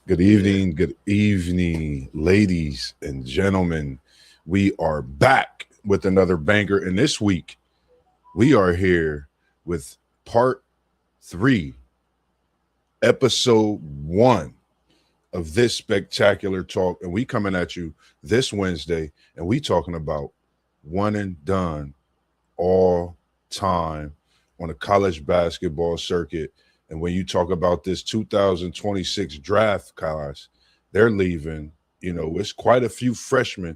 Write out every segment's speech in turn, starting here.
Yeah. Good evening, ladies and gentlemen. We are back with another banger, and this week we are here with part three, episode one of this spectacular talk. And we coming at you this Wednesday, and we talking about one and done all time on the college basketball circuit. And when you talk about this 2026 draft class, they're leaving. It's quite a few freshmen,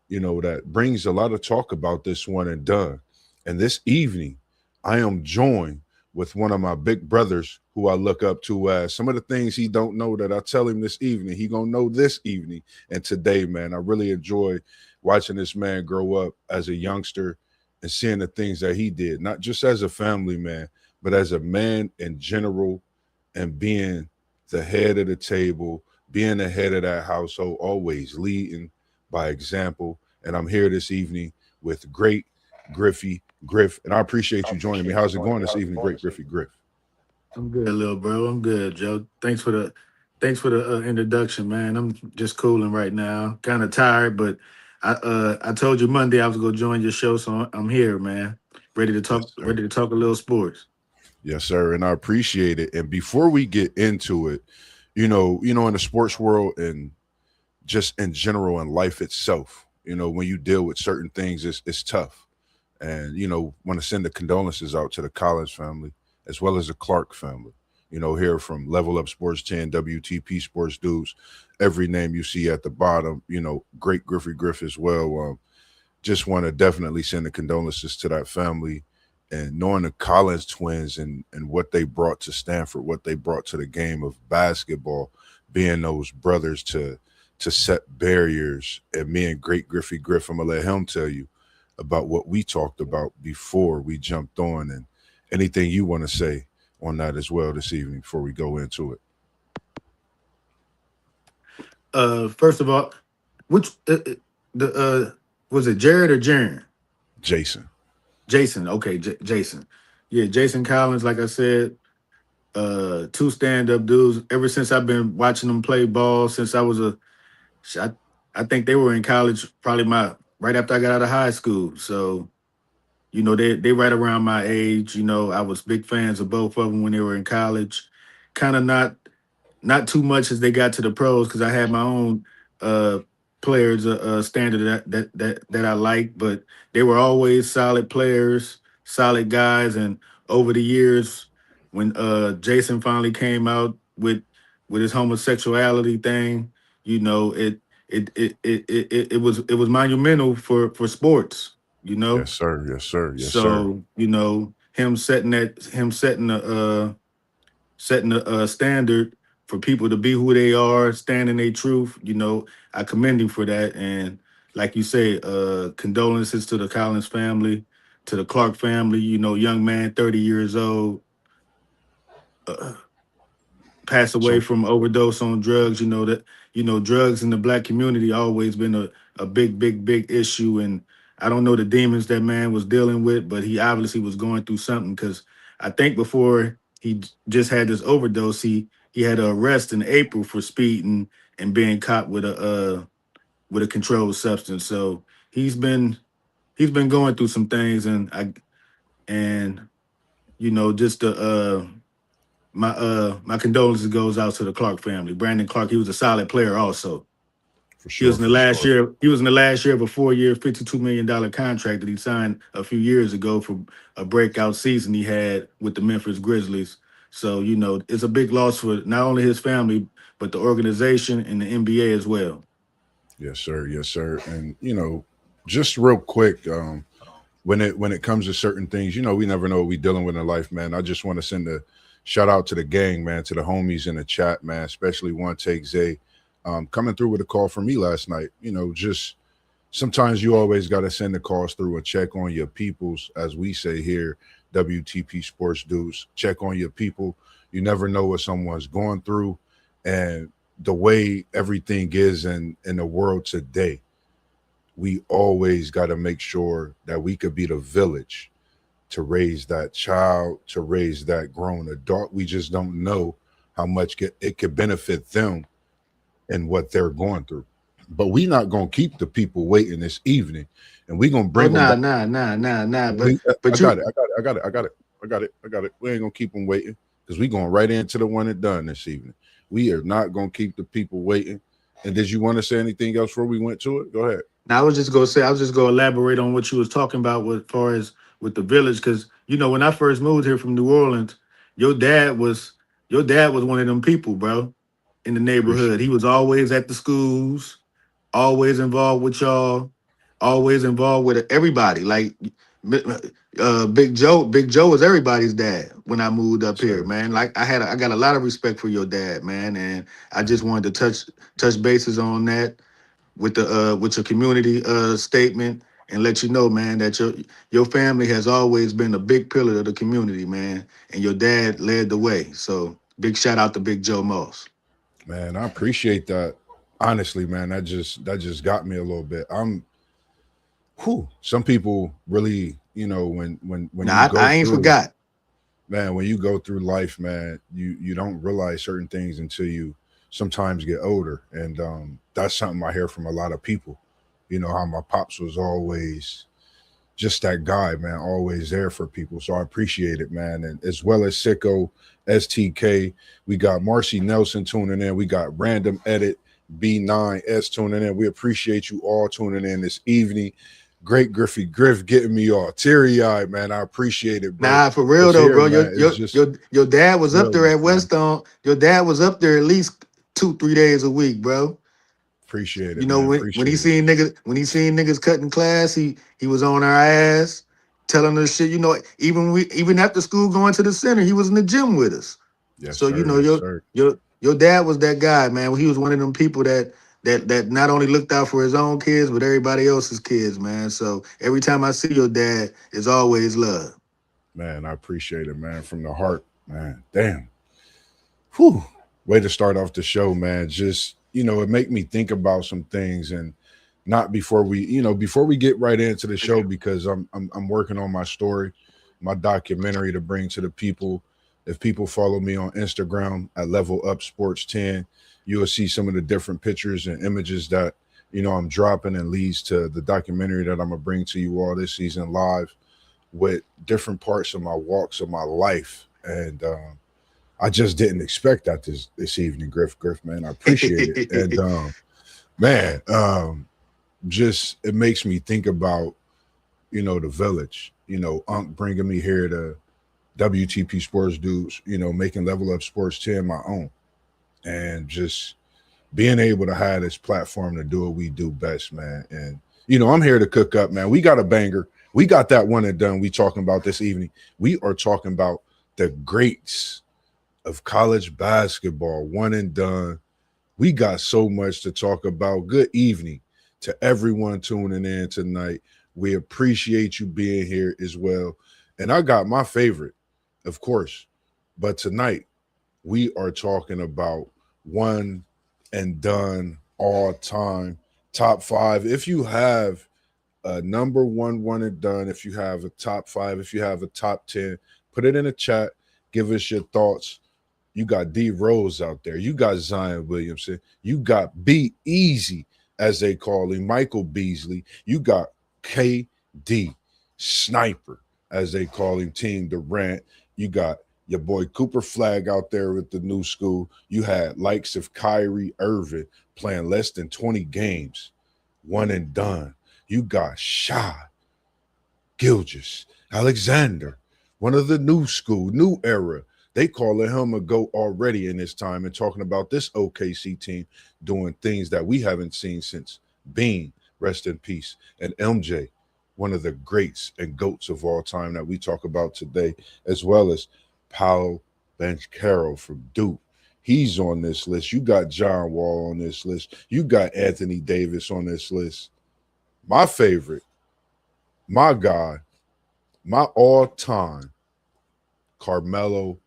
that brings a lot of talk about this one and done. And this evening, I am joined with one of my big brothers who I look up to as some of the things he don't know that I tell him this evening. He gonna know this evening and today, man. I really enjoy watching this man grow up as a youngster and seeing the things that he did, not just as a family man, but as a man in general, and being the head of the table, being the head of that household, always leading by example. And I'm here this evening with great Griffey Griff, and I appreciate you joining me. How's it going this evening, great Griffey Griff? I'm good, little bro. I'm good, Joe. Thanks for the introduction, man. I'm just cooling right now. Kind of tired, but I told you Monday I was gonna join your show, so I'm here, man. Ready to Yes, talk. sir. Ready to talk a little sports. Yes, sir. And I appreciate it. And before we get into it, in the sports world and just in general in life itself, when you deal with certain things, it's tough. And want to send the condolences out to the Collins family as well as the Clark family. Here from Level Up Sports 10, WTP Sports Dudes, every name you see at the bottom, great Griffey Griff as well. Just want to definitely send the condolences to that family, and knowing the Collins twins and what they brought to Stanford, what they brought to the game of basketball, being those brothers to set barriers. And me and great Griffey Griff, I'm gonna let him tell you about what we talked about before we jumped on, and anything you want to say on that as well this evening before we go into it. First of all, which the was it Jared or Jaren? Jason. Jason. Okay, Jason. Yeah, Jason Collins. Like I said, two stand up dudes. Ever since I've been watching them play ball since I was a I, I think they were in college probably my right after I got out of high school. So, they right around my age. I was big fans of both of them when they were in college. Kind of not too much as they got to the pros because I had my own uh players standard that I like, but they were always solid players, solid guys. And over the years, when Jason finally came out with his homosexuality thing, you know, it was monumental for sports, you know. Yes, sir. Yes, sir. Yes, sir. So, him setting a standard for people to be who they are, stand in their truth. I commend him for that. And like you say, condolences to the Collins family, to the Clark family. Young man, 30 years old, uh, passed away So from overdose on drugs. Drugs in the black community always been a big, big, big issue. And I don't know the demons that man was dealing with, but he obviously was going through something because I think before just had this overdose, he had an arrest in April for speeding and being caught with a controlled substance. So he's been going through some things, and just my condolences goes out to the Clark family. Brandon Clark, he was a solid player also. for He was sure, in the for last sure. year. He was in the last year of a 4-year, $52 million contract that he signed a few years ago for a breakout season he had with the Memphis Grizzlies. So it's a big loss for not only his family but the organization and the NBA as well. Yes, sir. Yes, sir. And just real quick, when it comes to certain things, we never know what we dealing with in life, man. I just want to send a shout out to the gang, man, to the homies in the chat, man, especially one take Zay, coming through with a call for me last night. Just sometimes you always got to send the calls through and check on your peoples, as we say here, WTP Sports Dudes. Check on your people. You never know what someone's going through, and the way everything is in the world today, we always got to make sure that we could be the village to raise that child, to raise that grown adult. We just don't know how much it could benefit them and what they're going through. But we not gonna keep the people waiting this evening, and we gonna Oh, bring them nah, back. nah, nah, nah, nah. I But got you it. I got it. We ain't gonna keep them waiting because we going right into the one and done this evening. We are not gonna keep the people waiting. And did you want to say anything else before we went to it? Go ahead. now, I was just gonna elaborate on what you was talking about with far as with the village, because when I first moved here from New Orleans, your dad was your dad was one of them people, bro, in the Appreciate neighborhood. He was always at the schools, always involved with y'all, always involved with everybody. Like Big Joe was everybody's dad when I moved it, up here, sir. man. Like I got a lot of respect for your dad, man, and I just wanted to touch bases on that with your community statement and let you know, man, that your family has always been a big pillar of the community, man, and your dad led the way. So big shout out to Big Joe Moss. Man, I appreciate that. Honestly, man, that just got me a little bit. Some people really, when you Now go I ain't through, forgot. man, when you go through life, man, you don't realize certain things until you sometimes get older. And that's something I hear from a lot of people. How my pops was always just that guy, man, always there for people. So I appreciate it, man. And as well as Sicko, STK, we got Marcy Nelson tuning in. We got Random Edit, B9S tuning in. We appreciate you all tuning in this evening. Great Griffy Griff getting me all teary eyed, man. I appreciate it, bro. Nah, for real Because though, here, bro. man, it's just Your dad was up there realness, at man. Westone. Your dad was up there at least 2-3 days a week, bro. Appreciate it, man. When he Appreciate it. seen niggas cutting class, he was on our ass, telling us shit. Even after school going to the center, he was in the gym with us. Yes, So sir. Yes, sir. your dad was that guy, man. He was one of them people that not only looked out for his own kids, but everybody else's kids, man. So every time I see your dad, it's always love. Man, I appreciate it, man, from the heart, man. Damn. Whew. Way to start off the show, man. Just, it make me think about some things and not before we get right into the show, because I'm working on my story, my documentary to bring to the people. If people follow me on Instagram at Level Up Sports 10, you'll see some of the different pictures and images that, I'm dropping, and leads to the documentary that I'm gonna bring to you all this season live with different parts of my walks of my life. And I just didn't expect that this evening, Griff, man. I appreciate it. And man, just it makes me think about, the village, Unc bringing me here to WTP Sports Dudes, making Level Up Sports 10 my own, and just being able to have this platform to do what we do best, man. And I'm here to cook up, man. We got a banger. We got that one and done. We talking about this evening. We are talking about the greats of college basketball, one and done. We got so much to talk about. Good evening to everyone tuning in tonight. We appreciate you being here as well. And I got my favorite, of course. But tonight, we are talking about one and done all time, top five. If you have a number one and done, if you have a top five, if you have a top 10, put it in the chat. Give us your thoughts. You got D Rose out there. You got Zion Williamson. You got B Easy, as they call him, Michael Beasley. You got KD Sniper, as they call him, Team Durant. You got your boy Cooper Flag out there with the new school. You had likes of Kyrie Irving playing less than 20 games, one and done. You got Shai Gilgeous Alexander, one of the new school, new era. They calling him a GOAT already in this time, and talking about this OKC team doing things that we haven't seen since Bean, rest in peace, and MJ, one of the greats and GOATs of all time that we talk about today, as well as Paolo Banchero from Duke. He's on this list. You got John Wall on this list. You got Anthony Davis on this list. My favorite, my guy, my all-time, Carmelo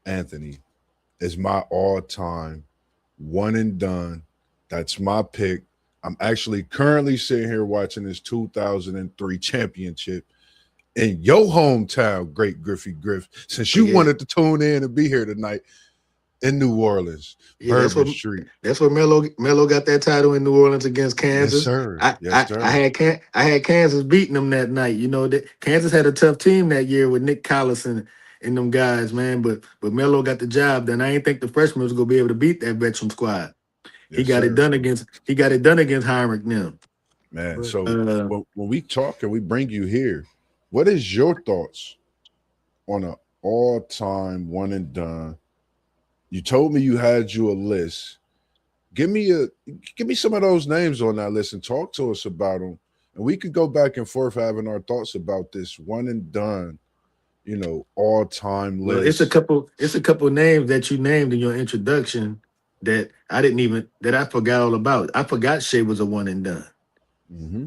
Anthony is my all-time one and done. That's my pick. I'm actually currently sitting here watching this 2003 championship in your hometown, Great Griffy Griff. Since you wanted to tune in and be here tonight, in New Orleans, Yeah, Bourbon Street. that's what Melo got that title in New Orleans against Yes, Kansas. sir. Yes, sir. I had Kansas beating them that night. You know that Kansas had a tough team that year with Nick Collison and them guys, man. But Melo got the job done. I ain't think the freshman was gonna be able to beat that veteran squad. Yes, sir. So, He got it done against Heinrich them. man, But so when we talk and we bring you here, what is your thoughts on an all-time one and done? You told me you had you a list. Give me some of those names on that list and talk to us about them. And we could go back and forth having our thoughts about this one and done, all-time well, list. it's a couple names that you named in your introduction that that I forgot all about. I forgot Shea was a one and done. Mm-hmm.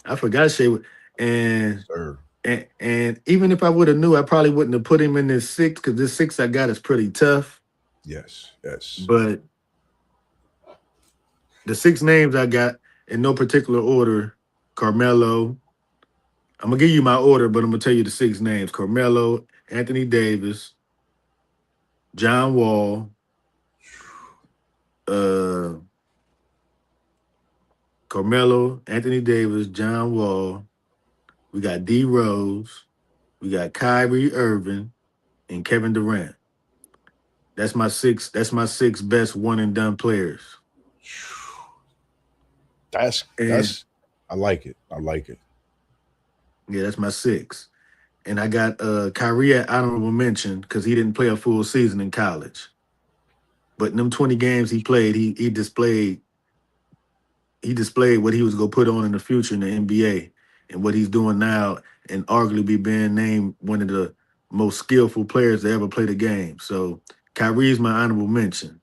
I forgot Shea Yes, and sir. and even if I would have knew, I probably wouldn't have put him in this six because this six I got is pretty tough. Yes, yes. But the six names I got in no particular order: Carmelo. I'm gonna give you my order, but I'm gonna tell you the six names: Carmelo, Anthony Davis, John Wall, uh, Carmelo, Anthony Davis, John Wall. We got D Rose. We got Kyrie Irving and Kevin Durant. That's my six. That's my six best one and done players. And That's I like it. I like it. yeah, that's my six. And I got Kyrie at honorable mention because he didn't play a full season in college. But in them 20 games he played, he displayed what he was gonna put on in the future in the NBA and what he's doing now, and arguably being named one of the most skillful players to ever play the game. So Kyrie's my honorable mention.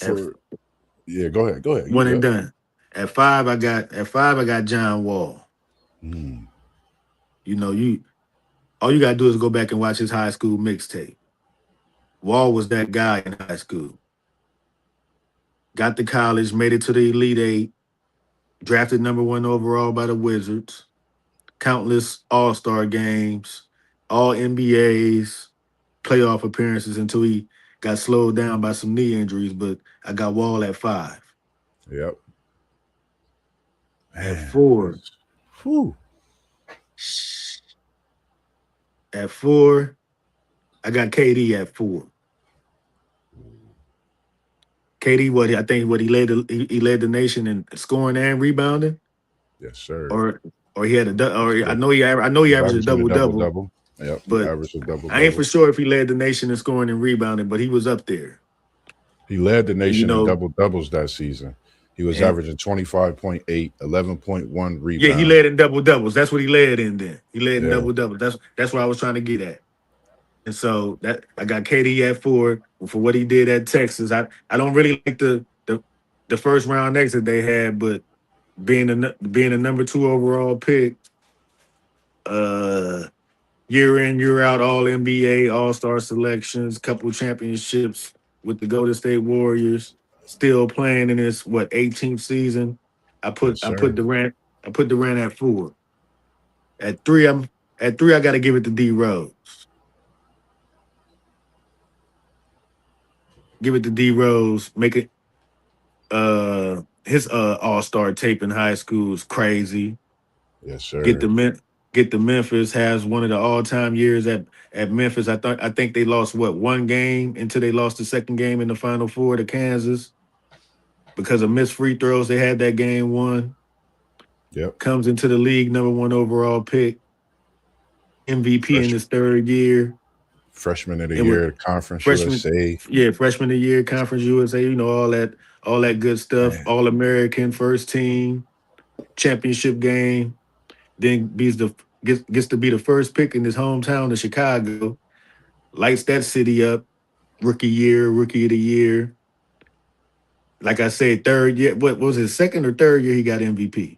At For Yeah, go ahead. Go ahead. You one and good. done. I got John Wall. Mm, You know, you all you gotta do is go back and watch his high school mixtape. Wall was that guy in high school. Got to college, made it to the Elite Eight, drafted number one overall by the Wizards, countless All-Star games, all NBAs, playoff appearances until he got slowed down by some knee injuries. But I got Wall at five. yep. At Man. four, Whew. at four, I got KD at four. KD, what he led the nation in scoring and rebounding, Yes, sir. or he had a Yes, or sir. I know he He's averaged a averaging a double double double, double. Yep. but Averaged a double I ain't for double. sure if he led the nation in scoring and rebounding, but he was up there. He led the And you nation in know, double doubles that season. He was and averaging 25.8, 11.1 yeah, he rebound. led in double doubles. That's what he led in then. He led in Yeah. double doubles. That's what I was trying to get at. And so that I got KD at four for what he did at Texas. I don't really like the first round exit they had, but being a number two overall pick, uh, year in year out, all NBA, All Star selections, couple championships with the Golden State Warriors, still playing in his 18th season. Yes, sir. I put Durant at four. At three, I got to give it to D Rose. Give it to D Rose. Make it his All Star tape in high school is crazy. Yes, Get sir. the Men- get the Memphis has one of the all time years at Memphis. I think they lost one game until they lost the second game in the Final Four to Kansas because of missed free throws. They had that game won. Yep. Comes into the league number one overall pick, MVP in Fresh his third year, freshman of the and with year, Conference freshman USA. freshman of the year, Conference USA. You know all that good stuff. Man. All American, first team, championship game. Then gets to be the first pick in his hometown of Chicago. Lights that city up. Rookie year, rookie of the year. Like I said, third year. What was his second or third year? He got MVP.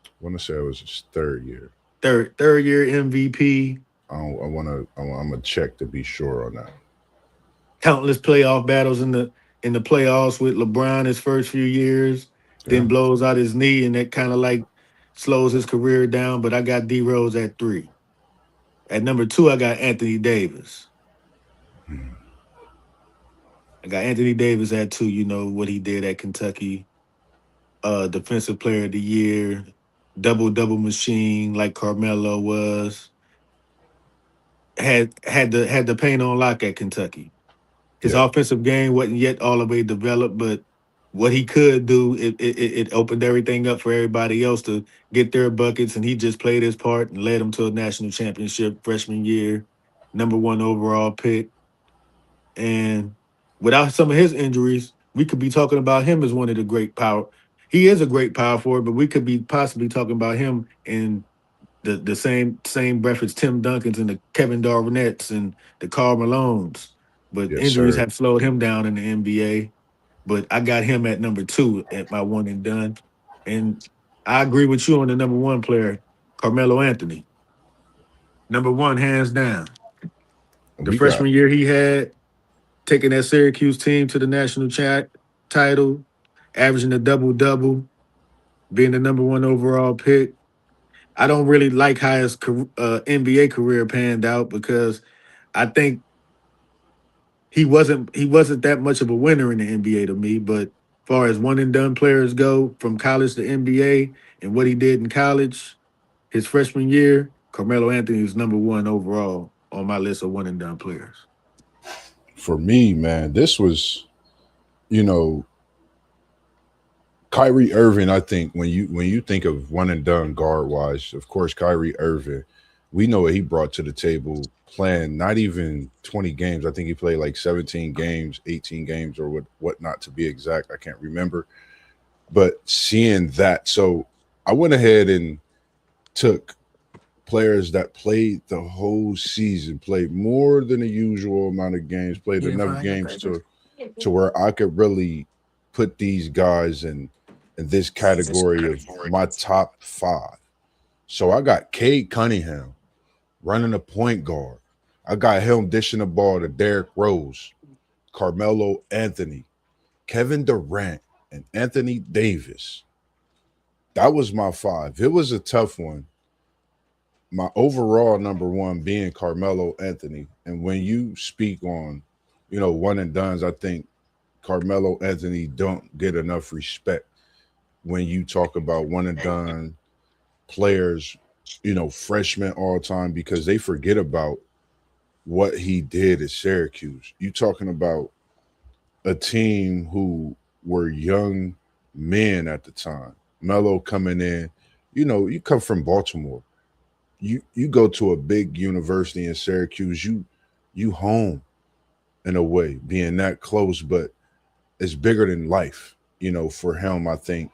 I want to say it was his third year. Third year MVP. I'm gonna check to be sure on that. Countless playoff battles in the playoffs with LeBron his first few years. Yeah. Then blows out his knee, and that kind of like slows his career down. But I got D Rose at three. At number two, I got Anthony Davis. I got Anthony Davis at 2. You know what he did at Kentucky. Defensive Player of the Year, double machine like Carmelo was. Had the paint on lock at Kentucky. His Yeah, offensive game wasn't yet all the way developed, but what he could do, it opened everything up for everybody else to get their buckets, and he just played his part and led them to a national championship freshman year, number 1 overall pick. And without some of his injuries, we could be talking about him as one of the great power. He is a great power forward, but we could be possibly talking about him in the same breath as Tim Duncan's and the Kevin Garnett's and the Karl Malones. But yes, injuries sir. have slowed him down in the NBA. But I got him at number 2 at my one and done. And I agree with you on the number 1 player, Carmelo Anthony. Number 1, hands down. The We got freshman year he had, taking that Syracuse team to the national title, averaging a double double, being the number 1 overall pick. I don't really like how his NBA career panned out because I think he wasn't that much of a winner in the NBA to me. But far as one and done players go, from college to NBA and what he did in college, his freshman year, Carmelo Anthony is number 1 overall on my list of one and done players. for me, man. This was, you know, Kyrie Irving. I think when you think of one and done guard wise, of course, Kyrie Irving. We know what he brought to the table. Playing not even 20 games. I think he played like 17 games, 18 games, or what not to be exact. I can't remember. But seeing that, so I went ahead and took players that played the whole season, played more than the usual amount of games, played You didn't enough find your games papers? to where I could really put these guys in this category of my top 5. So I got Cade Cunningham running a point guard. I got him dishing the ball to Derrick Rose, Carmelo Anthony, Kevin Durant, and Anthony Davis. That was my 5. It was a tough one. My overall number 1 being Carmelo Anthony. And when you speak on, one and dones, I think Carmelo Anthony don't get enough respect when you talk about one and done players, freshmen all time, because they forget about what he did at Syracuse. You talking about a team who were young men at the time. Melo coming in, you come from Baltimore. You go to a big university in Syracuse, you home in a way, being that close, but it's bigger than life, for him, I think,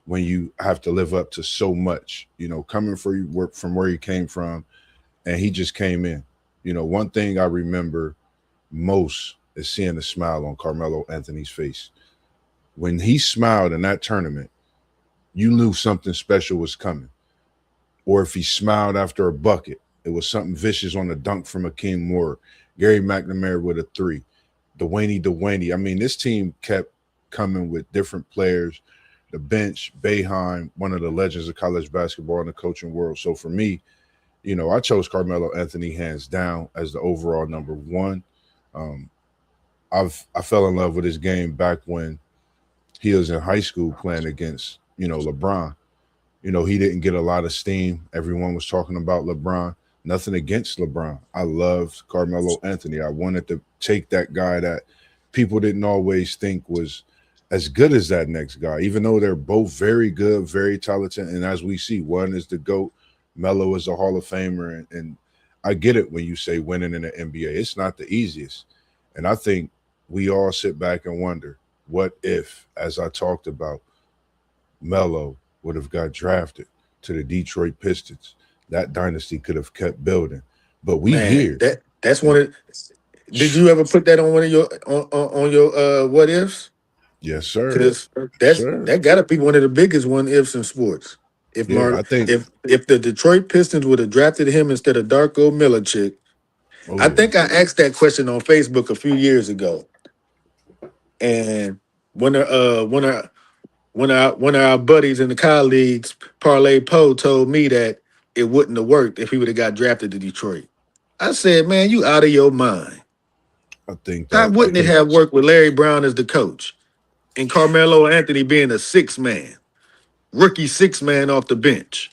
when you have to live up to so much, coming for you work from where he came from, and he just came in. One thing I remember most is seeing the smile on Carmelo Anthony's face. When he smiled in that tournament, you knew something special was coming. Or if he smiled after a bucket, it was something vicious on a dunk from Akeem Moore, Gary McNamara with a 3, Dwayne. I mean, this team kept coming with different players. The bench, Boeheim, one of the legends of college basketball in the coaching world. So for me, I chose Carmelo Anthony hands down as the overall number 1. Um, I fell in love with his game back when he was in high school playing against, LeBron. He didn't get a lot of steam. Everyone was talking about LeBron. Nothing against LeBron. I loved Carmelo Anthony. I wanted to take that guy that people didn't always think was as good as that next guy, even though they're both very good, very talented. And as we see, one is the GOAT, Melo is a Hall of Famer. And I get it when you say winning in the NBA. It's not the easiest. And I think we all sit back and wonder, what if, as I talked about, Melo would have got drafted to the Detroit Pistons? That dynasty could have kept building. But we Man, here. that's one of. Did you ever put that on one of your on your what ifs? Yes, sir. Because Sir. that got to be one of the biggest one ifs in sports. If Yeah, I think. if the Detroit Pistons would have drafted him instead of Darko Milicic, Oh I yeah. think I asked that question on Facebook a few years ago, and one of one of our buddies in the colleagues, Parlay Poe, told me that it wouldn't have worked if he would have got drafted to Detroit. I said, man, you out of your mind. I think How that wouldn't it have worked with Larry Brown as the coach and Carmelo Anthony being a six man, rookie six man off the bench?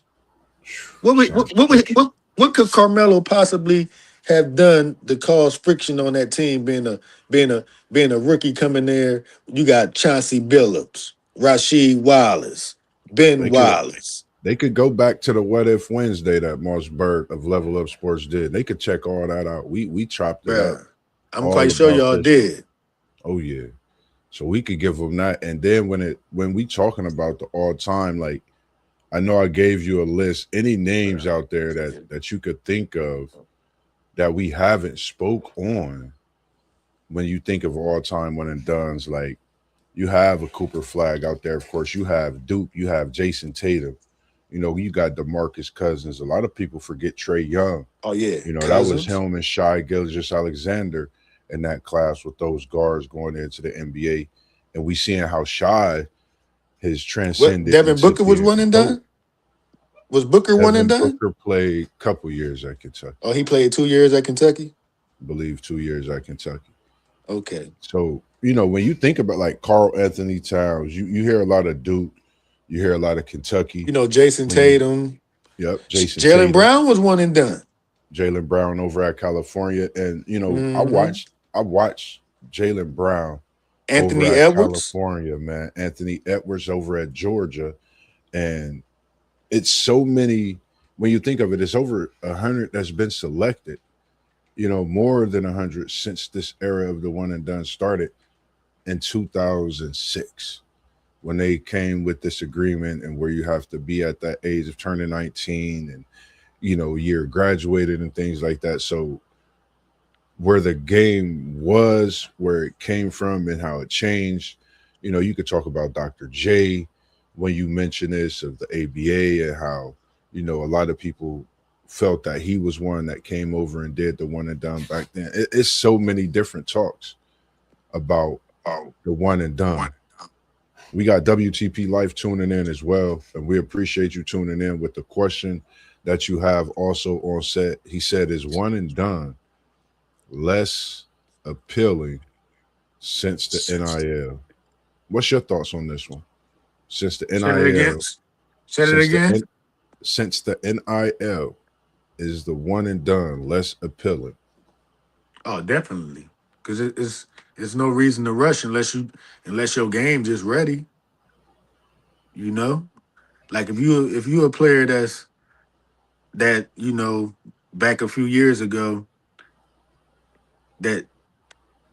What would- sounds what could Carmelo possibly have done to cause friction on that team? Being a being a rookie coming there, you got Chauncey Billups, Rasheed Wallace, Ben they could Wallace. they could go back to the What If Wednesday that Mossberg of Level Up Sports did. They could check all that out. We chopped it up Bruh, I'm all quite sure about y'all this. did. Oh yeah. So we could give them that. And then when we talking about the all time, like I know I gave you a list. Any names out there that you could think of that we haven't spoke on when you think of all time one and done's, like you have a Cooper Flag out there. Of course, you have Duke, you have Jason Tatum, you got DeMarcus Cousins. A lot of people forget Trey Young. Oh yeah, That was Cousins. him and Shai Gilgeous Alexander in that class with those guards going into the NBA. And we seeing how Shai has What transcended Devin into Booker was being one and a coach. done? Was Booker one and Devin done? Booker played a couple years at Kentucky. Oh, he played 2 years at Kentucky. I believe 2 years at Kentucky. Okay. So, when you think about like Carl Anthony Towns, you hear a lot of Duke, you hear a lot of Kentucky. Jason Tatum. Yep, Jason Jalen Tatum, Brown was one and done. Jalen Brown over at California. And, I Mhm. watched Jalen Brown over Anthony at Edwards. California, man. Anthony Edwards over at Georgia. And it's so many, when you think of it, it's over 100 that's been selected, more than 100 since this era of the one and done started in 2006 when they came with this agreement and where you have to be at that age of turning 19 and, year graduated and things like that. So where the game was, where it came from and how it changed, you could talk about Dr. J when you mention this of the ABA and how, a lot of people felt that he was one that came over and did the one and done back then. It's so many different talks about the one and done. We got WTP Life tuning in as well, and we appreciate you tuning in with the question that you have also on set. He said, is one and done less appealing since the NIL? What's your thoughts on this one? Since the Say it again. NIL, Say it since again. since the NIL, is the one and done less appealing? Oh, definitely. Because it's no reason to rush unless your game just ready. You know, like if you a player that back a few years ago that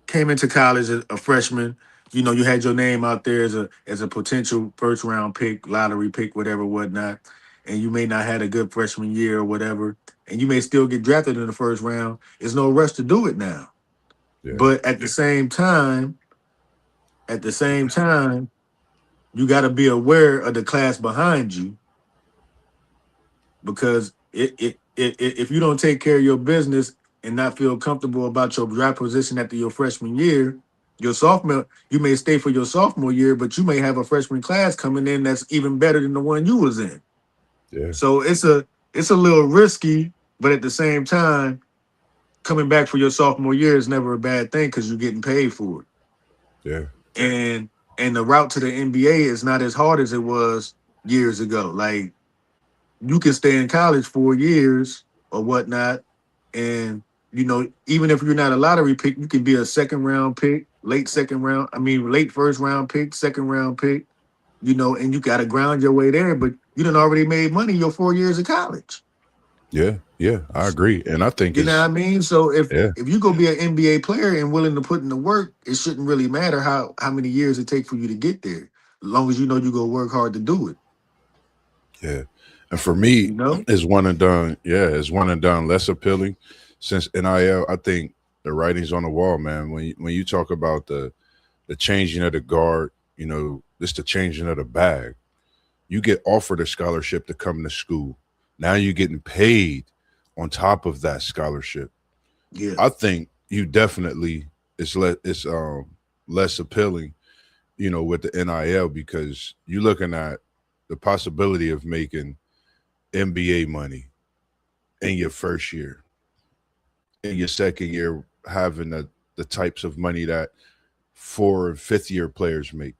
came into college as a freshman. You had your name out there as a potential first round pick, lottery pick, whatever, whatnot, and you may not had a good freshman year or whatever, and you may still get drafted in the first round. There's no rush to do it now. Yeah, But at the same time, you got to be aware of the class behind you because if you don't take care of your business and not feel comfortable about your draft position after your freshman year, your sophomore, you may stay for your sophomore year, but you may have a freshman class coming in that's even better than the one you was in. yeah, So it's a little risky, but at the same time, coming back for your sophomore year is never a bad thing because you're getting paid for it. yeah, And the route to the NBA is not as hard as it was years ago. Like you can stay in college 4 years or whatnot, and even if you're not a lottery pick, you can be a second round pick, late second round. I mean, late first round pick, second round pick. And you got to ground your way there. But you done already made money your 4 years of college. yeah. I agree, and I think You know what I it's mean? So if yeah, if you go be an NBA player and willing to put in the work, it shouldn't really matter how many years it takes for you to get there, as long as you know you go work hard to do it. yeah. And for me, You know? is one and done. Yeah, is one and done less appealing since NIL. I think the writing's on the wall, man. When you talk about the changing of the guard, just the changing of the bag. You get offered a scholarship to come to school. Now you're getting paid on top of that scholarship. Yeah. I think you definitely less appealing, with the NIL because you're looking at the possibility of making NBA money in your first year, in your second year having the types of money that 4 and 5th-year players make,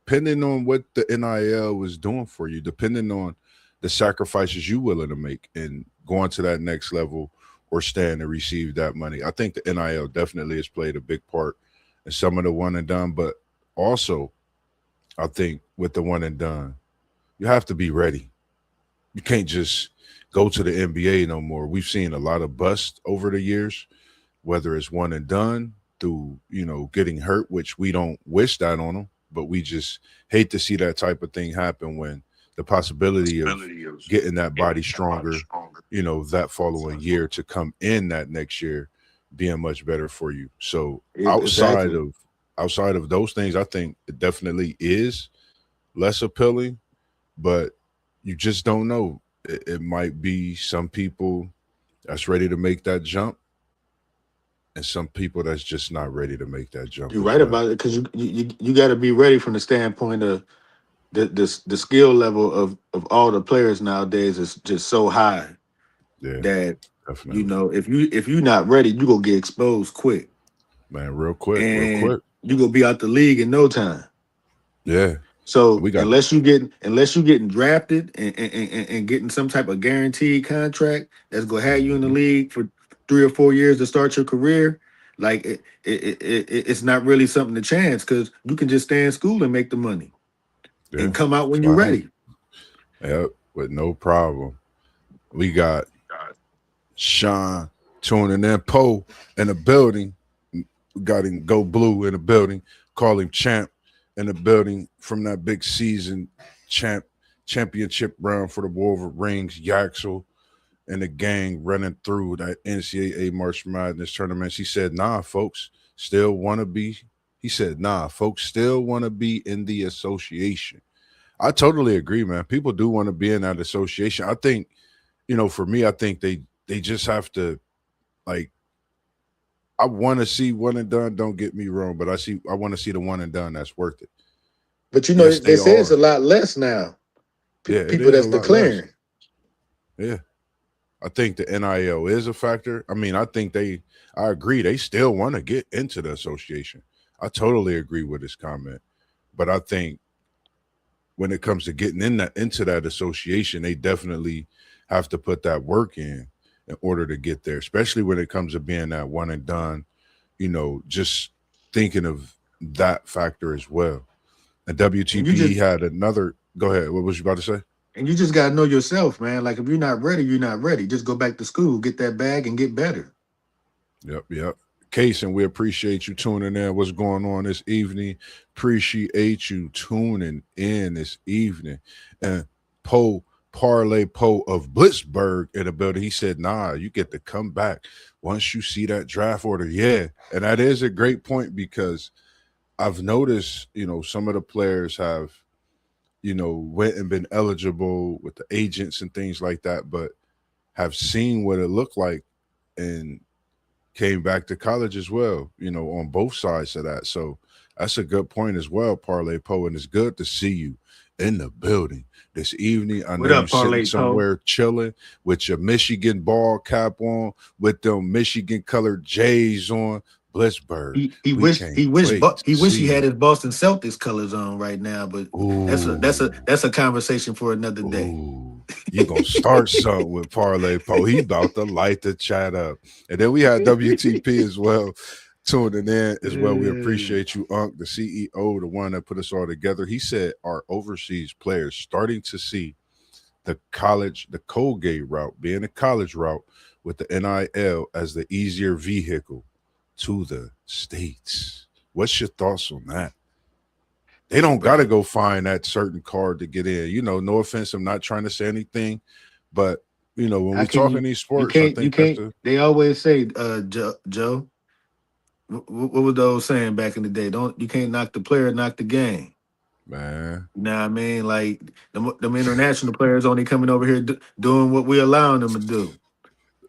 depending on what the NIL was doing for you, depending on the sacrifices you willing to make and going to that next level or staying to receive that money. I think the NIL definitely has played a big part in some of the one and done, but also I think with the one and done, you have to be ready. You can't just go to the NBA no more. We've seen a lot of bust over the years, whether it's one and done through, getting hurt, which we don't wish that on them, but we just hate to see that type of thing happen when the possibility of getting that body stronger, that following year to come in that next year being much better for you. So Exactly. outside of those things, I think it definitely is less appealing, but you just don't know. It might be some people that's ready to make that jump and some people that's just not ready to make that jump You're as right well. about it because you got to be ready from the standpoint of the skill level of all the players nowadays is just so high Yeah, that definitely. if you're not ready, you gonna get exposed quick, Man, real quick, real and quick. you gonna be out the league in no time. Yeah. So We got unless you getting drafted and getting some type of guaranteed contract that's gonna have you in the Mhm. league for 3 or 4 years to start your career, like it's not really something to chance because you can just stay in school and make the money Yeah. and come out when you're Fine. ready. Yep, with no problem. We got Sean tuning in, Poe in the building. We got him Go Blue in the building. Call him Champ in the building from that big season championship round for the Wolver Rings. Yaxel and the gang running through that NCAA March Madness tournament. He said, "Nah, folks, still want to be." He said, "Nah, folks, still want to be in the association." I totally agree, man. People do want to be in that association. I think, for me, I think they just have to, like, I want to see one and done. Don't get me wrong, but I want to see the one and done that's worth it. But Yes, they they say it's a are. lot less now. Yeah, it People is a that's lot less. declaring. Yeah, I think the NIL is a factor. I mean, I agree. They still want to get into the association. I totally agree with his comment, but I think when it comes to getting into that association, they definitely have to put that work in order to get there, especially when it comes to being that one and done, just thinking of that factor as well. And And you WTP just had another go ahead. What was you about to say? and you just gotta know yourself, man. Like if you're not ready, you're not ready. Just go back to school, get that bag, and get better. Yep, yep. Case, and we appreciate you tuning in. What's going on this evening? Appreciate you tuning in this evening. And Poe Parlay Poe of Blitzburg in the building. He said, "Nah, you get to come back once you see that draft order." Yeah, and that is a great point because I've noticed, some of the players have, went and been eligible with the agents and things like that, but have seen what it looked like and came back to college as well, on both sides of that. So that's a good point as well, Parlay Poe. And it's good to see you in the building this evening. I know What you up, sitting Parlay Poe? somewhere chilling with your Michigan ball cap on, with them Michigan colored J's on. Blitzburg. We can't wait to He wish see he had you. his Boston Celtics colors on right now, but Ooh. that's a conversation for another day. Ooh, you gonna start something with Parlay Poe. He about to light the chat up. And then we had WTP as well tuning in as well. We appreciate you, Unc, the CEO, the one that put us all together. He said our overseas players starting to see the Colgate route, being a college route with the NIL as the easier vehicle to the States. What's your thoughts on that? They don't got to Bro, go find that certain card to get in. No offense, I'm not trying to say anything, but when how we can talking these you sports, I can't you think that's can't a they always say Joe, what was those saying back in the day? Don't you can't knock the player, knock the game. man. You know what I mean? Like them international players only coming over here doing what we allowing them to do.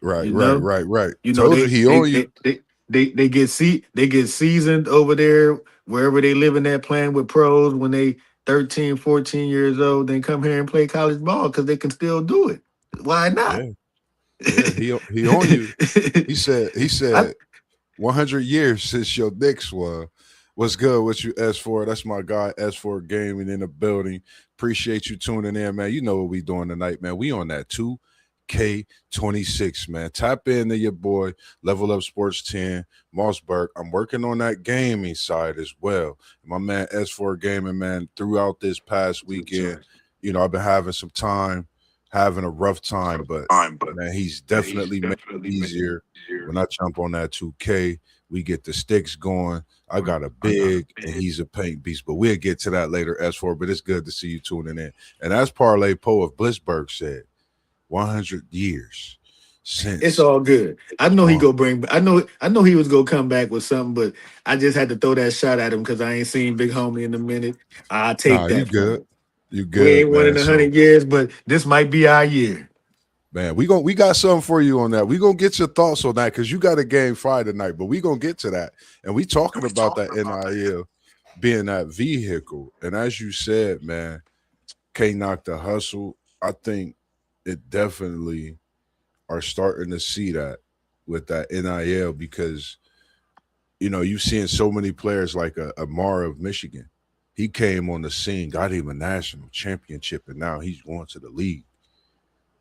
Right, You right, know, right, right. you know Told you he on you. they get seasoned over there wherever they live in that playing with pros when they 13, 14 years old. Then come here and play college ball because they can still do it. Why not? Yeah, yeah. He on you. He said. He I said. 100 years since your Knicks won. What's good with you, S4? That's my guy, S4 Gaming in the building. Appreciate you tuning in, man. You know what we doing tonight, man. We on that 2K26, man. Tap into your boy, Level Up Sports 10, Mossberg. I'm working on that gaming side as well. My man, S4 Gaming, man, throughout this past weekend, you know, I've been having some time, having a rough time, but man, he's definitely made it easier when I jump on that 2K. We get the sticks going. I got a big, and he's a paint beast, but we'll get to that later, S4. But it's good to see you tuning in. And as Parlay Poe of Blissburg said, 100 years since. It's all good. I know he go bring. I know he was gonna come back with something, but I just had to throw that shot at him because I ain't seen Big Homie in a minute. I take Nah, that. you good. You We good, ain't won in man. 100 years, but this might be our year. Man, we got something for you on that. We gonna get your thoughts on that because you got a game 5 tonight, but we gonna get to that. And we talking about that NIL being that vehicle. And as you said, man, Knock the hustle. I think it definitely are starting to see that with that NIL because you know you've seen so many players like Amar of Michigan. He came on the scene, got him a national championship, and now he's going to the league.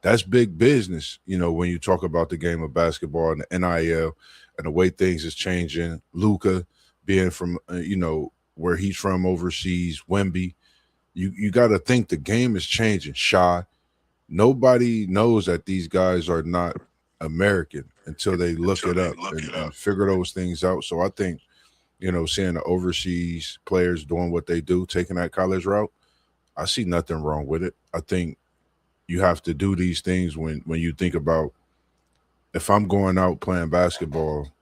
That's big business, you know, when you talk about the game of basketball and the NIL and the way things is changing. Luca being from, you know, where he's from overseas, Wemby, you got to think the game is changing. Shaw, nobody knows that these guys are not American until they look it up and figure those things out. So I think, you know, seeing the overseas players doing what they do, taking that college route, I see nothing wrong with it. I think you have to do these things when you think about if I'm going out playing basketball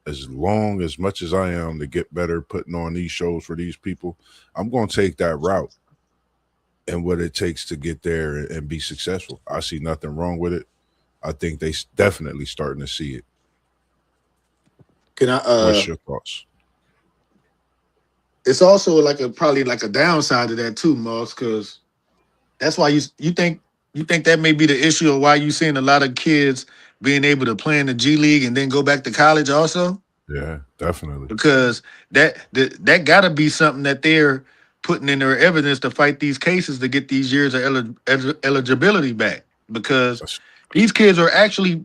as much as I am to get better putting on these shows for these people, I'm going to take that route and what it takes to get there and be successful. I see nothing wrong with it. I think they definitely starting to see it. Can What's I? your thoughts? It's also probably like a downside to that too, Moss, because that's why you think that may be the issue of why you seeing a lot of kids being able to play in the G League and then go back to college also. Yeah, definitely. Because that got to be something that they're putting in their evidence to fight these cases to get these years of eligibility back. Because That's, these kids are actually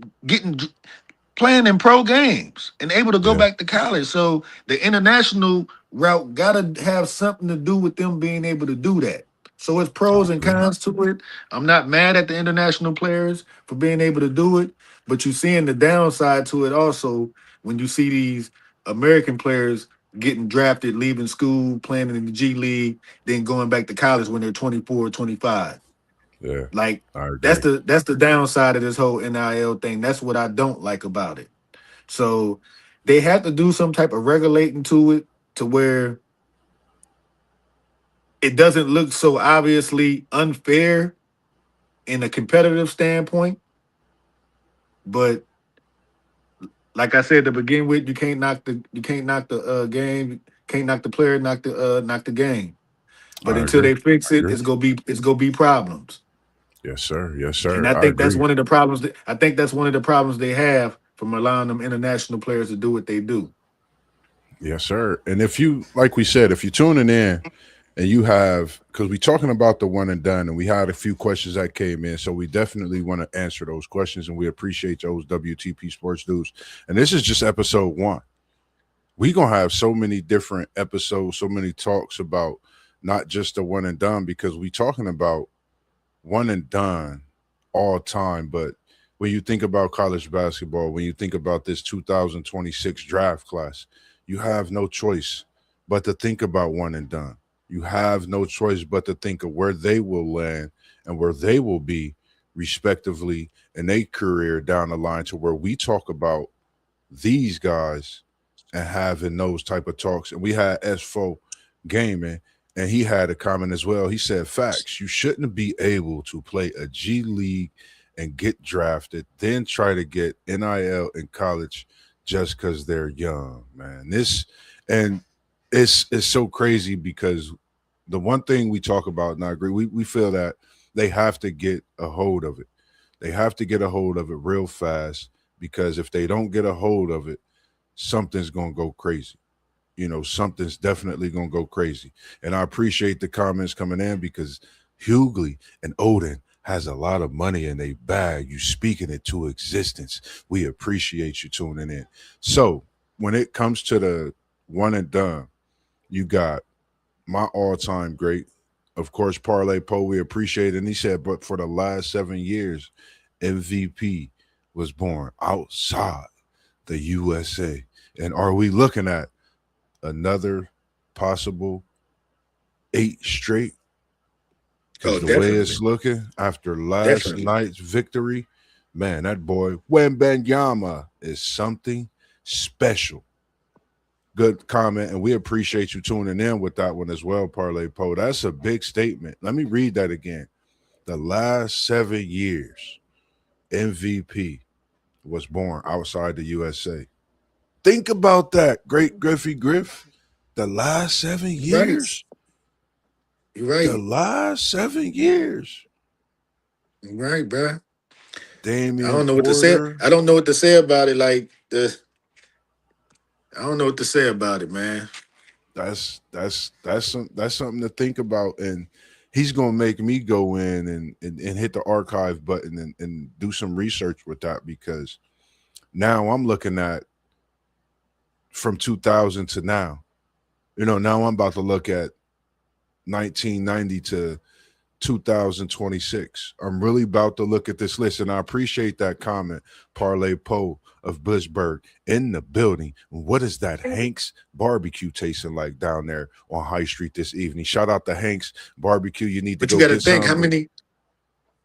playing in pro games and able to go yeah, back to college. So the international route got to have something to do with them being able to do that. So it's I pros and agree. cons to it. I'm not mad at the international players for being able to do it, but you're seeing the downside to it also when you see these American players getting drafted, leaving school, playing in the G League, then going back to college when they're 24 or 25. Yeah, Like I that's agree. the downside of this whole NIL thing. That's what I don't like about it. So they have to do some type of regulating to it to where it doesn't look so obviously unfair in a competitive standpoint. But like I said to begin with, you can't knock the game, can't knock the player, knock the game. But I until agree. they fix I it, agree. it's gonna be problems. Yes, sir. Yes, And sir. I I think that's agree. one of the problems I think that's one of the problems they have from allowing them international players to do what they do. Yes, sir. And if you, like we said, if you're tuning in and you have, because we're talking about the one and done, and we had a few questions that came in, so we definitely want to answer those questions, and we appreciate those WTP Sports Dudes. And this is just episode 1. We're gonna have so many different episodes, so many talks about not just the one and done, because we talking about one and done all time. But when you think about college basketball, when you think about this 2026 draft class, you have no choice but to think about one and done. You have no choice but to think of where they will land and where they will be, respectively, in their career down the line, to where we talk about these guys and having those type of talks. And we had S4 Gaming, and he had a comment as well. He said, facts, you shouldn't be able to play a G League and get drafted, then try to get NIL in college just because they're young, man. And it's so crazy because the one thing we talk about, and I agree, we feel that they have to get a hold of it. They have to get a hold of it real fast, because if they don't get a hold of it, something's gonna go crazy. Something's definitely gonna go crazy. And I appreciate the comments coming in because Hughley and Odin has a lot of money in their bag. You speaking it to existence. We appreciate you tuning in. So when it comes to the one and done, you got my all-time great, of course, Parlay Poe. We appreciate it. And he said, but for the last 7 years, MVP was born outside the USA. And are we looking at another possible 8 straight? Because the way it's looking after last night's victory, man, that boy Wembanyama is something special. Good comment, and we appreciate you tuning in with that one as well, Parlay Poe. That's a big statement. Let me read that again. The last 7 years, MVP was born outside the USA. Think about that, great Griffey Griff. The last 7 years. You're right. The last 7 years. You're right, bro. Damian I don't know Porter. what to say. I don't know what to say about it. I don't know what to say about it, man. That's something to think about, and he's gonna make me go in and hit the archive button and do some research with that, because now I'm looking at from 2000 to now. Now I'm about to look at 1990 to 2026. I'm really about to look at this list, and I appreciate that comment, Parlay Poe of Bushburg in the building. What is that Hank's barbecue tasting like down there on High Street this evening? Shout out to Hank's barbecue. You need to. But you got to think how many.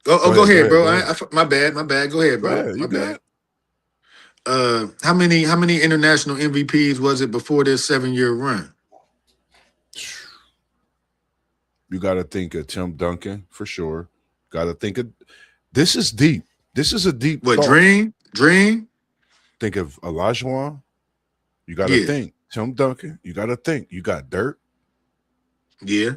Go ahead, bro. My bad. Go ahead, bro. My bad. How many international MVPs was it before this 7-year run? You got to think of Tim Duncan for sure. Got to think of this is deep. This is a deep. What thought. Dream? Think of Olajuwon. You got to think Tim Duncan. You got to think. You got Dirk. Yeah.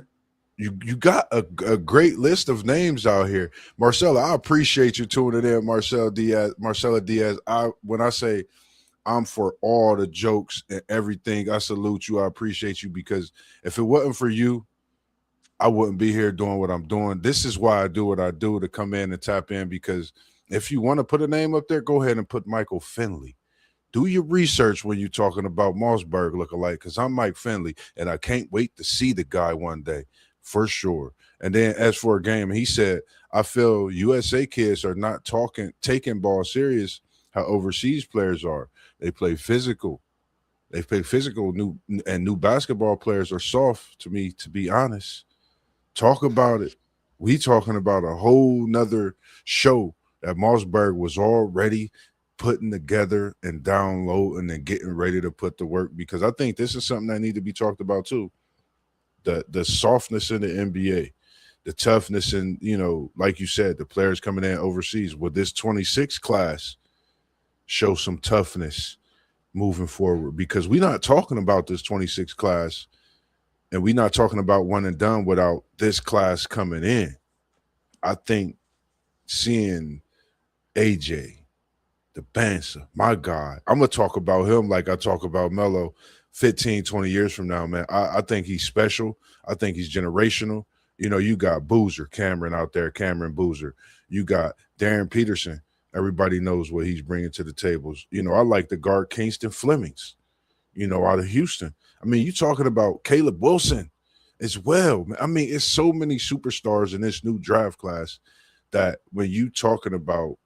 You got a great list of names out here. Marcella, I appreciate you tuning in, Marcella Diaz. When I say I'm for all the jokes and everything, I salute you. I appreciate you, because if it wasn't for you, I wouldn't be here doing what I'm doing. This is why I do what I do, to come in and tap in, because if you want to put a name up there, go ahead and put Michael Finley. Do your research when you're talking about Mossberg lookalike, because I'm Mike Finley, and I can't wait to see the guy one day, for sure. And then as for a game, he said, I feel USA kids are not taking ball serious how overseas players are. They play physical. New basketball players are soft to me, to be honest. Talk about it. We talking about a whole nother show that Mossberg was already putting together and downloading and getting ready to put to work, because I think this is something that need to be talked about too. The softness in the NBA, the toughness, and like you said, the players coming in overseas. With this 26 class show some toughness moving forward, because we're not talking about this 26 class. And we're not talking about one and done without this class coming in. I think seeing AJ, the Banser, my God, I'm going to talk about him like I talk about Melo 15, 20 years from now, man. I think he's special. I think he's generational. You got Boozer, Cameron out there, Cameron Boozer. You got Darren Peterson. Everybody knows what he's bringing to the tables. I like the guard Kingston Flemings, out of Houston. I mean, you're talking about Caleb Wilson as well. I mean, it's so many superstars in this new draft class that when you talking about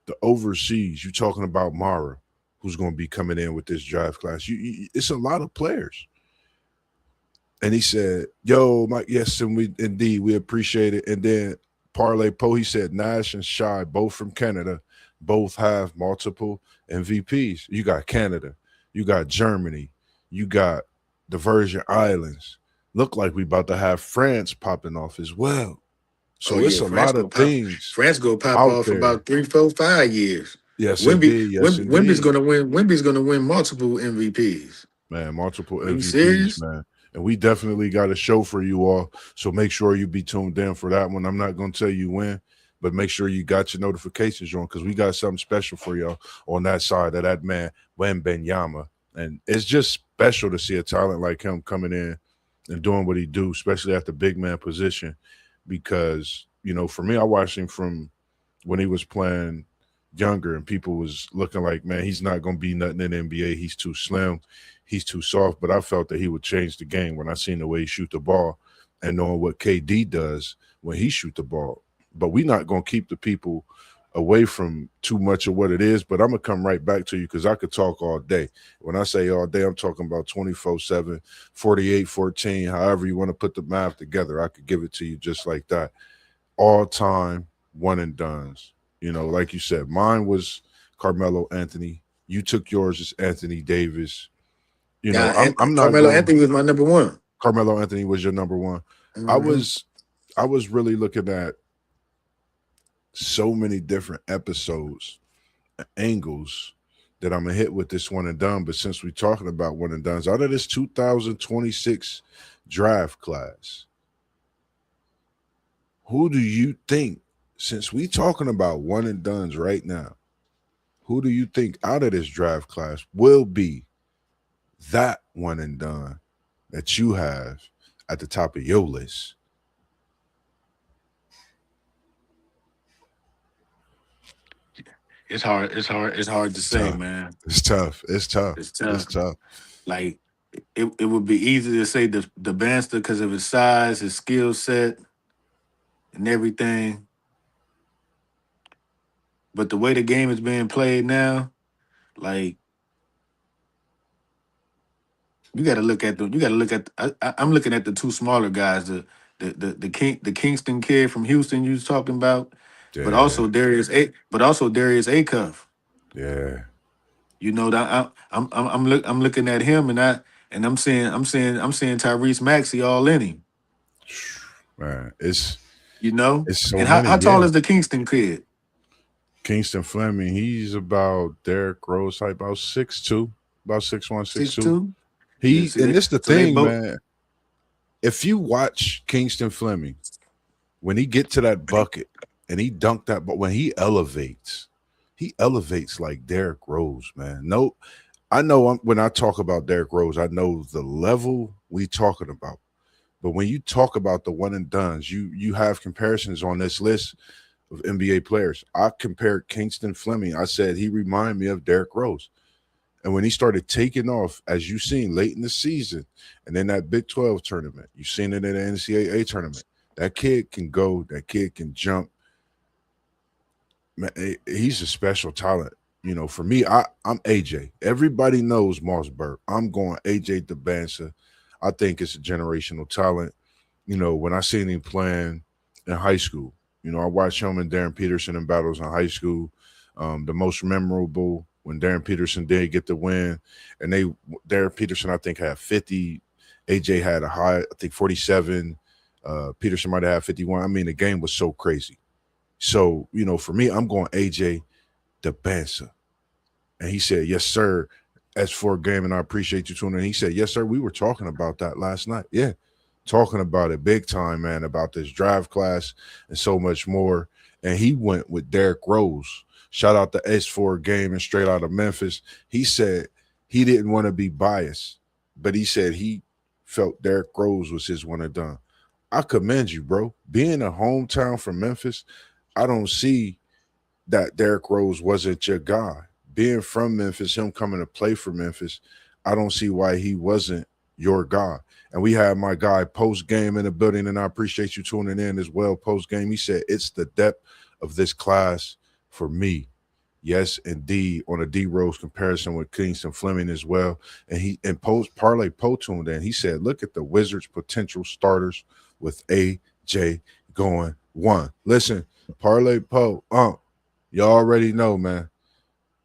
the overseas, you're talking about Mara, who's going to be coming in with this draft class. It's a lot of players. And he said, yo, Mike, yes, and we appreciate it. And then Parlay Poe, he said, Nash and Shy, both from Canada, both have multiple MVPs. You got Canada, you got Germany, you got the Virgin Islands. Look like we about to have France popping off as well. So it's a lot of things. France go pop off there. About 3, 4, 5 years. Yes, Wemby's going to win. Wemby's going to win multiple MVPs. Man, multiple MVPs, man. And we definitely got a show for you all. So make sure you be tuned in for that one. I'm not going to tell you when, but make sure you got your notifications on because we got something special for y'all on that side of that man, Wembanyama. And it's just special to see a talent like him coming in and doing what he do, especially at the big man position. Because, for me, I watched him from when he was playing younger and people was looking like, man, he's not going to be nothing in the NBA. He's too slim. He's too soft. But I felt that he would change the game when I seen the way he shoot the ball and knowing what KD does when he shoot the ball. But we're not going to keep the people away from too much of what it is. But I'm going to come right back to you because I could talk all day. When I say all day, I'm talking about 24/7, 48-14, however you want to put the math together. I could give it to you just like that. All time one and dones. Like you said, mine was Carmelo Anthony. You took yours as Anthony Davis. I'm not Carmelo Anthony was my number one. Carmelo Anthony was your number one. Mm-hmm. I was really looking at so many different episodes, angles that I'm gonna hit with this one and done. But since we're talking about one and dones, out of this 2026 draft class, who do you think, since we talking about one and dones right now, who do you think out of this draft class will be that one and done that you have at the top of your list? It's hard to say, man. It's tough. Like it would be easy to say the Banster because of his size, his skill set, and everything. But the way the game is being played now, like you got to look at I'm looking at the two smaller guys, the Kingston kid from Houston you was talking about, but also Darius Acuff. Yeah. I'm looking at him and I'm seeing Tyrese Maxey all in him. Man, it's so and many, how tall is the Kingston kid? Kingston Fleming, he's about Derrick Rose height, about 6'2", about 6'1", 6'2". And it's the thing, man. If you watch Kingston Fleming, when he get to that bucket and he dunked that, but when he elevates like Derrick Rose, man. No, I know when I talk about Derrick Rose, I know the level we talking about. But when you talk about the one and dones, you have comparisons on this list of NBA players. I compared Kingston Fleming. I said he reminded me of Derrick Rose. And when he started taking off, as you've seen late in the season, and then that Big 12 tournament, you've seen it in the NCAA tournament, that kid can go, that kid can jump. Man, he's a special talent. For me, I'm AJ. Everybody knows Mossberg. I'm going AJ Dembele. I think it's a generational talent. When I seen him playing in high school, I watched him and Darren Peterson in battles in high school. The most memorable when Darren Peterson did get the win, and Darren Peterson, I think, had 50. AJ had a high, I think 47. Peterson might have had 51. I mean, the game was so crazy. So, for me, I'm going AJ Dembele. And he said, yes, sir, S4 game, and I appreciate you tuning in. He said, yes, sir, we were talking about that last night. Yeah, talking about it big time, man, about this draft class and so much more. And he went with Derrick Rose. Shout out to S4 game and straight out of Memphis. He said he didn't want to be biased, but he said he felt Derrick Rose was his one and done. I commend you, bro. Being a hometown from Memphis, I don't see that Derrick Rose wasn't your guy. Being from Memphis, him coming to play for Memphis, I don't see why he wasn't your guy. And we had my guy post-game in the building, and I appreciate you tuning in as well post-game. He said, it's the depth of this class for me. Yes, indeed, on a D-Rose comparison with Kingston Fleming as well. And Parlay Poe tuned in. He said, look at the Wizards' potential starters with AJ going one. Listen, Parlay Poe, you already know, man.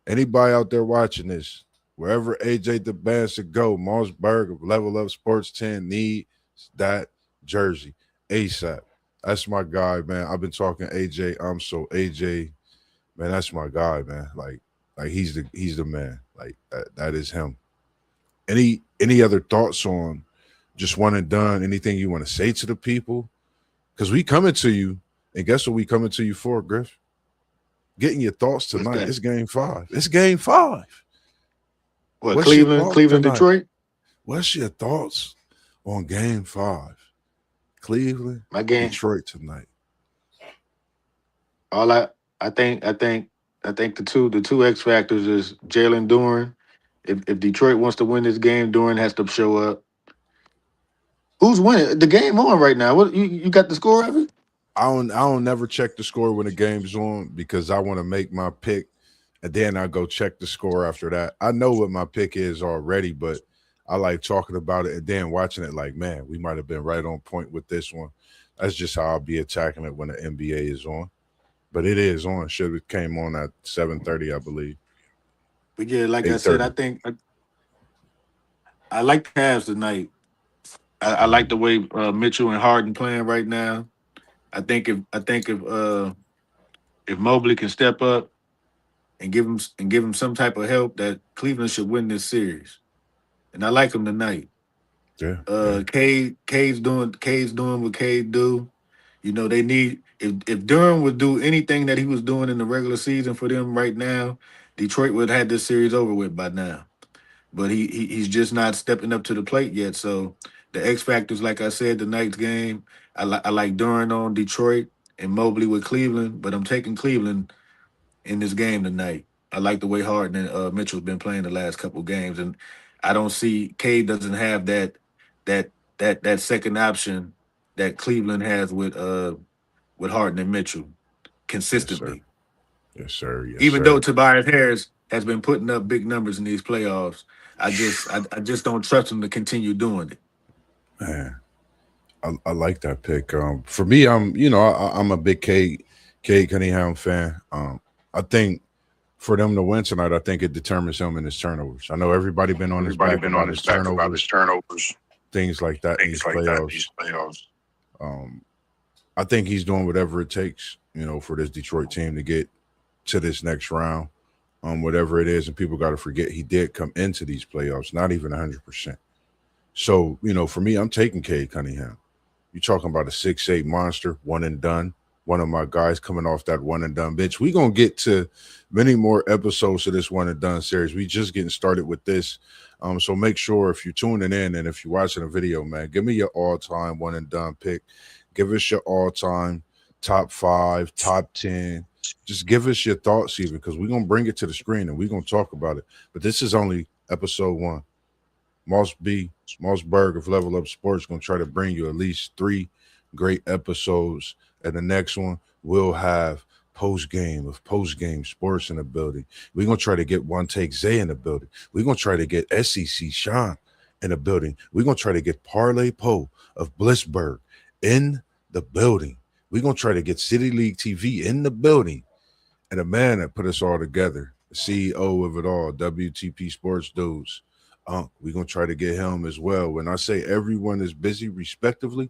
Anybody out there watching this, wherever AJ Dembele go, Mossberg of Level Up Sports 10 needs that jersey ASAP. That's my guy, man. I've been talking AJ. I'm so AJ, man. That's my guy, man. Like he's the man. Like that is him. Any other thoughts on just one and done? Anything you want to say to the people? Because we coming to you And guess what we coming to you for, Griff? Getting your thoughts What's tonight. that? It's game 5. It's game 5. What, What's your Cleveland, thoughts Cleveland, tonight? Detroit? What's your thoughts on game 5? Cleveland, My game. Detroit tonight. All I think the two X factors is Jalen Duran. If Detroit wants to win this game, Duran has to show up. Who's winning? The game on right now. What you got the score of it? I don't never check the score when the game's on because I want to make my pick and then I go check the score after that. I know what my pick is already, but I like talking about it and then watching it like, man, we might have been right on point with this one. That's just how I'll be attacking it when the NBA is on. But it is on. Should have came on at 7:30, I believe. But yeah, like I said, 8:30. I like the Cavs tonight. I like the way Mitchell and Harden playing right now. I think if Mobley can step up and give him some type of help, that Cleveland should win this series. And I like him tonight. Yeah, yeah. Cade's doing what Cade do. You know, they need if Durham would do anything that he was doing in the regular season for them right now, Detroit would have had this series over with by now. But he's just not stepping up to the plate yet. So the X factors, like I said, the night's game, I like Durham on Detroit and Mobley with Cleveland, but I'm taking Cleveland in this game tonight. I like the way Harden and Mitchell's been playing the last couple games, and I don't see Cade doesn't have that that second option that Cleveland has with Harden and Mitchell Yes, sir. consistently. Yes, sir. Yes, Even though sir. Tobias Harris has been putting up big numbers in these playoffs, I just don't trust him to continue doing it. Man, I like that pick. For me, I'm a big Cade Cunningham fan. I think for them to win tonight, I think it determines him and his turnovers. I know everybody been on his back about his turnovers, things like that in these playoffs. Um, I think he's doing whatever it takes, for this Detroit team to get to this next round. Whatever it is, and people got to forget he did come into these playoffs not even 100%. So, for me, I'm taking Cade Cunningham. You're talking about a 6'8" monster, one and done. One of my guys coming off that one and done bitch. We're gonna get to many more episodes of this one and done series. We just getting started with this. So make sure if you're tuning in and if you're watching a video, man, give me your all-time one and done pick. Give us your all-time top 5, top 10. Just give us your thoughts even because we're gonna bring it to the screen and we're gonna talk about it. But this is only episode 1. Mossberg of Level Up Sports going to try to bring you at least 3 great episodes. And the next one we'll have post game sports in the building. We're going to try to get One Take Zay in the building. We're going to try to get SEC Sean in the building. We're going to try to get Parlay Poe of Blissburg in the building. We're going to try to get City League TV in the building. And the man that put us all together, the CEO of it all, WTP Sports Dudes. We're going to try to get him as well. When I say everyone is busy respectively,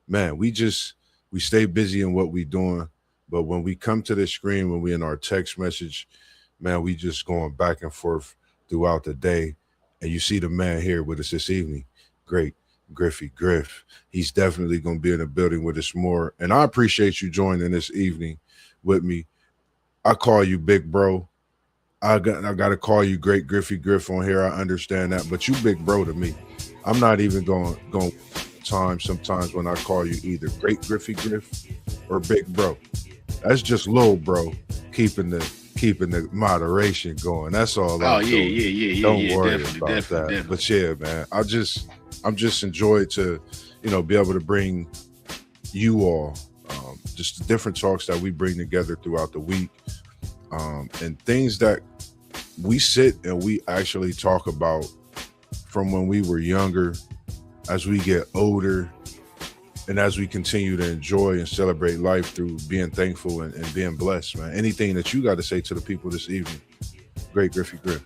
man, we stay busy in what we doing. But when we come to the screen, when we in our text message, man, we just going back and forth throughout the day. And you see the man here with us this evening. Great Griffey Griff. He's definitely going to be in the building with us more. And I appreciate you joining this evening with me. I call you big bro. I got to call you Great Griffey Griff on here. I understand that, but you big bro to me. I'm not even going time sometimes when I call you either Great Griffey Griff or Big Bro. That's just little bro keeping the moderation going. That's all. Oh yeah. Don't worry Definitely. about that. But yeah, man, I'm just enjoyed to be able to bring you all just the different talks that we bring together throughout the week. And things that we sit and we actually talk about from when we were younger, as we get older, and as we continue to enjoy and celebrate life through being thankful and being blessed, man. Anything that you got to say to the people this evening, Great Griffey Griff.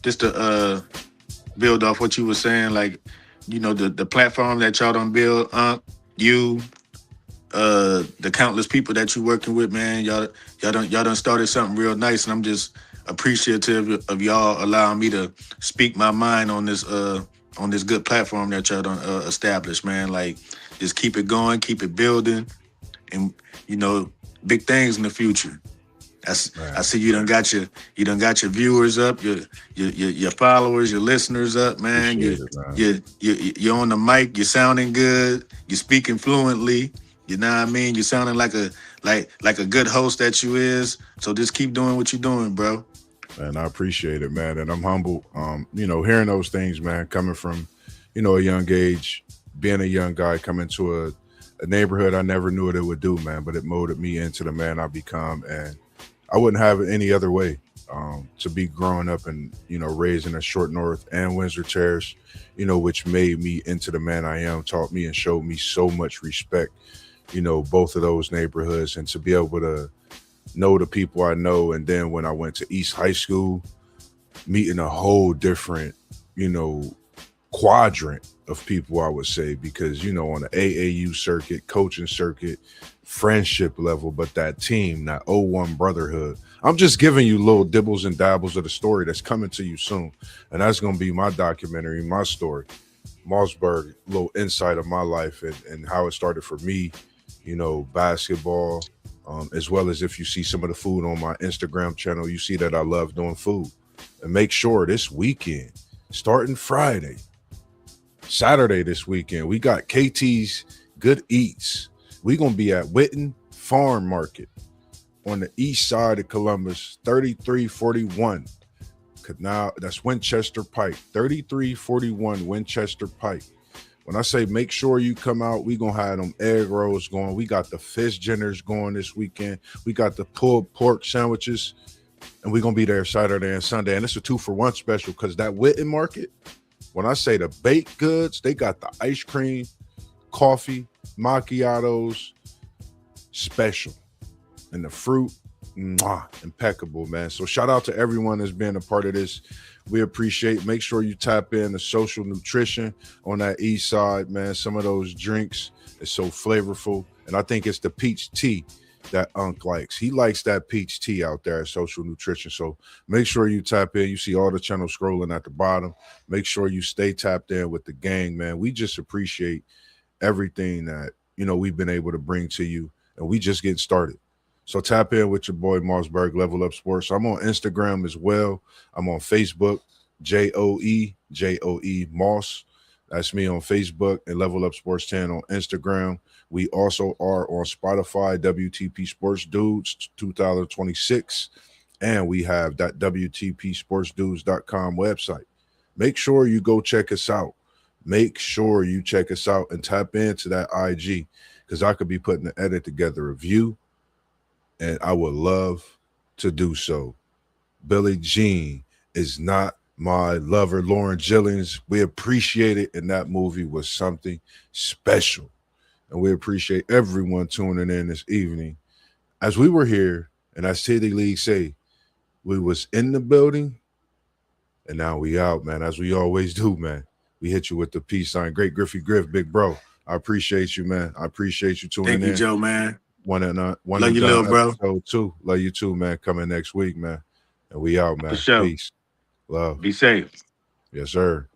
Just to build off what you were saying, the platform that y'all done build, you, the countless people that you working with, man, y'all done started something real nice, and I'm just appreciative of y'all allowing me to speak my mind on on this good platform that y'all done established, man. Like, just keep it going, keep it building, and you know, big things in the future. I Man, see you done got your viewers up, your followers, your listeners up, man. appreciate it, man. You're on the mic, you're sounding good, you're speaking fluently. You know what I mean? You're sounding like a good host that you is. So just keep doing what you're doing, bro. And I appreciate it, man. And I'm humble. Hearing those things, man, coming from, a young age, being a young guy, coming to a neighborhood I never knew what it would do, man. But it molded me into the man I become. And I wouldn't have it any other way. To be growing up and, raised in a short north and Windsor Terrace, which made me into the man I am, taught me and showed me so much respect, both of those neighborhoods, and to be able to know the people I know. And then when I went to East High School, meeting a whole different, you know, quadrant of people, I would say, because, on the AAU circuit, coaching circuit, friendship level, but that team, that '01 brotherhood. I'm just giving you little dibbles and dabbles of the story that's coming to you soon. And that's going to be my documentary, my story, Mossberg, little insight of my life and how it started for me, basketball, as well as if you see some of the food on my Instagram channel, you see that I love doing food. And make sure this weekend, starting Friday, Saturday this weekend, we got KT's Good Eats. We're going to be at Witten Farm Market on the east side of Columbus, 3341 Canal. That's Winchester Pike, 3341 Winchester Pike. When I say make sure you come out, we going to have them egg rolls going. We got the fish dinners going this weekend. We got the pulled pork sandwiches, and we're going to be there Saturday and Sunday. And it's a 2-for-1 special because that Witten Market, when I say the baked goods, they got the ice cream, coffee, macchiatos, special. And the fruit, impeccable, man. So shout out to everyone that's been a part of this. We appreciate. Make sure you tap in the Social Nutrition on that east side, man. Some of those drinks is so flavorful. And I think it's the peach tea that Unc likes. He likes that peach tea out there at Social Nutrition. So make sure you tap in. You see all the channels scrolling at the bottom. Make sure you stay tapped in with the gang, man. We just appreciate everything that, we've been able to bring to you. And we just getting started. So tap in with your boy Mossberg, Level Up Sports. I'm on Instagram as well. I'm on Facebook, JOE Moss. That's me on Facebook, and Level Up Sports 10 on Instagram. We also are on Spotify, WTP Sports Dudes 2026. And we have that WTPSportsDudes.com website. Make sure you go check us out. Make sure you check us out and tap into that IG, because I could be putting an edit together of you, and I would love to do so. Billie Jean is not my lover. Lauren Jillings, we appreciate it, and that movie was something special. And we appreciate everyone tuning in this evening. As we were here, and as City League say, we was in the building, and now we out, man, as we always do, man. We hit you with the peace sign. Great Griffey Griff, big bro. I appreciate you, man. I appreciate you tuning in. Thank you, Joe, man. One Love and you, done little bro. episode 2. Love you too, man. Coming next week, man. And we out, man. For sure. Peace. Love. Be safe. Yes, sir.